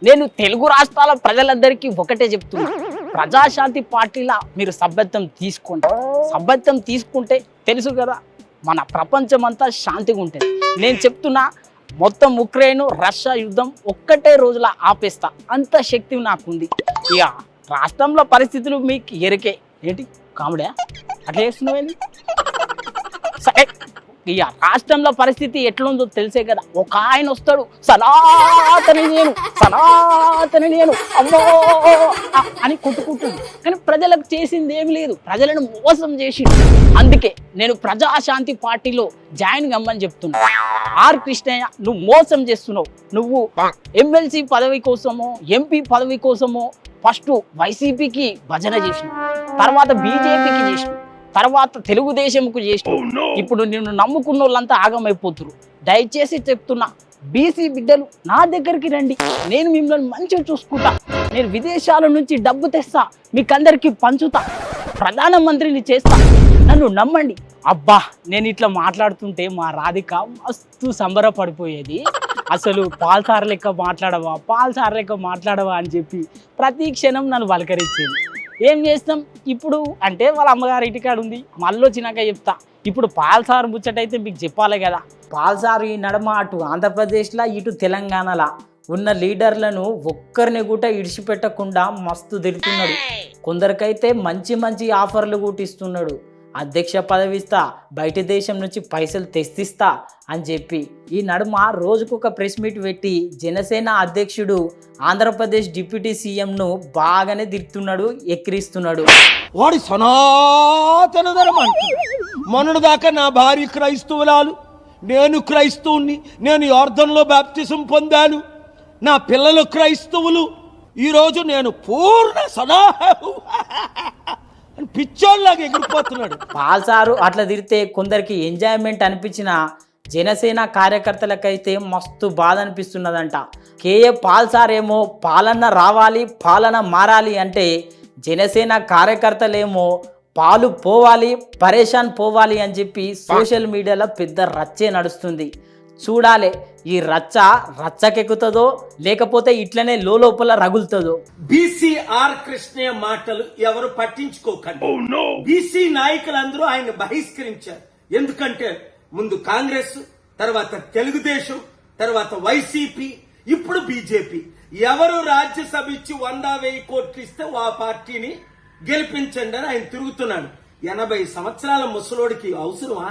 నేను తెలుగు రాష్ట్రాల ప్రజలందరికీ ఒకటే చెప్తున్నా, ప్రజాశాంతి పార్టీలా మీరు సభ్యత్వం తీసుకోండి. సభ్యత్వం తీసుకుంటే తెలుసు కదా మన ప్రపంచం అంతా శాంతిగా ఉంటుంది. నేను చెప్తున్నా, మొత్తం ఉక్రెయిన్ రష్యా యుద్ధం ఒక్కటే రోజుల ఆపేస్తా, అంత శక్తి నాకుంది. ఇక రాష్ట్రంలో పరిస్థితులు మీకు ఎరికే. ఏంటి కామెడీ అట్లా చేస్తున్నావేంది? సరే, ఇక రాష్ట్రంలో పరిస్థితి ఎట్లుందో తెలిసే కదా. ఒక ఆయన వస్తాడు, సనాతని నేను అమ్మో అని కొట్టుకుంటుంది, కానీ ప్రజలకు చేసింది ఏమి లేదు, ప్రజలను మోసం చేసి. అందుకే నేను ప్రజాశాంతి పార్టీలో జాయిన్ కమ్మని చెప్తున్నా. ఆర్ కృష్ణయ్య, నువ్వు మోసం చేస్తున్నావు. నువ్వు ఎమ్మెల్సీ పదవి కోసమో ఎంపీ పదవి కోసమో ఫస్ట్ వైసీపీకి భజన చేసినావు, తర్వాత బీజేపీకి చేసినావు, తర్వాత తెలుగుదేశంకు చేసినావు. ఇప్పుడు నిన్ను నమ్ముకున్న వాళ్ళంతా ఆగమైపోతున్నారు. దయచేసి చెప్తున్నా, బీసీ బిడ్డలు నా దగ్గరికి రండి, నేను మిమ్మల్ని మంచిగా చూసుకుంటా. నేను విదేశాల నుంచి డబ్బు తెస్తా, మీకందరికి పంచుతా, ప్రధానమంత్రిని చేస్తా, నన్ను నమ్మండి. అబ్బా, నేను ఇట్లా మాట్లాడుతుంటే మా రాధిక మస్తు సంబరపడిపోయేది. అసలు పాల్సార్ లెక్క మాట్లాడవా అని చెప్పి ప్రతి క్షణం నన్ను పలకరించేది. ఏం చేస్తాం ఇప్పుడు అంటే వాళ్ళ అమ్మగారి ఇంటికాడ ఉంది, మళ్ళీ వచ్చినాక చెప్తా. ఇప్పుడు పాల్సార్ ముచ్చటైతే మీకు చెప్పాలి కదా. పాల్సార్ ఈ నడమ అటు ఆంధ్రప్రదేశ్లో ఇటు తెలంగాణలో ఉన్న లీడర్లను ఒక్కరిని కూడా ఇడిచిపెట్టకుండా మస్తు తిడుతున్నాడు. కొందరికైతే మంచి ఆఫర్లు కూడా ఇస్తున్నాడు. అధ్యక్ష పదవి ఇస్తా, బయట దేశం నుంచి పైసలు తెస్తిస్తా అని చెప్పి ఈ నడుమ రోజుకొక ప్రెస్ మీట్ పెట్టి జనసేన అధ్యక్షుడు ఆంధ్రప్రదేశ్ డిప్యూటీ సీఎంను బాగానే తిడుతున్నాడు, ఎక్కిరిస్తున్నాడు. వాడి సనాతన ధర్మం మొన్నటి దాకా నా భార్య క్రైస్తవురాలు, నేను క్రైస్తవుని, నేను యోర్దన్లో బాప్తిజం పొందాను, నా పిల్లలు క్రైస్తవులు. ఈరోజు నేను పూర్ణ సదా పిచ్చోళ్ళలాగా ఎగిరిపోతున్నాడు. పాల్సారు అట్లా తిరిగితే కొందరికి ఎంజాయ్మెంట్ అనిపించిన జనసేన కార్యకర్తలకైతే మస్తు బాధ అనిపిస్తున్నదంట. కేఏ పాల్సార్ ఏమో పాలన రావాలి, పాలన మారాలి అంటే, జనసేన కార్యకర్తలేమో పాలు పోవాలి, పరేషాన్ పోవాలి అని చెప్పి సోషల్ మీడియాలో పెద్ద రచ్చే నడుస్తుంది. చూడాలి ఈ రచ్చకెక్కుతుందో లేకపోతే ఇట్లనే లోపల రగులుతుందో. బీసీఆర్ కృష్ణయ్య మాటలు ఎవరు పట్టించుకోకండి. బీసీ నాయకులందరూ ఆయన బహిష్కరించారు. ఎందుకంటే ముందు కాంగ్రెస్, తర్వాత తెలుగుదేశం, తర్వాత వైసీపీ, ఇప్పుడు బీజేపీ. ఎవరు రాజ్యసభ ఇచ్చి 100,000 కోట్లు ఇస్తే ఆ పార్టీని గెలిపించండి అని ఆయన తిరుగుతున్నాడు. 80 సంవత్సరాల ముసలోడికి అవసరమా?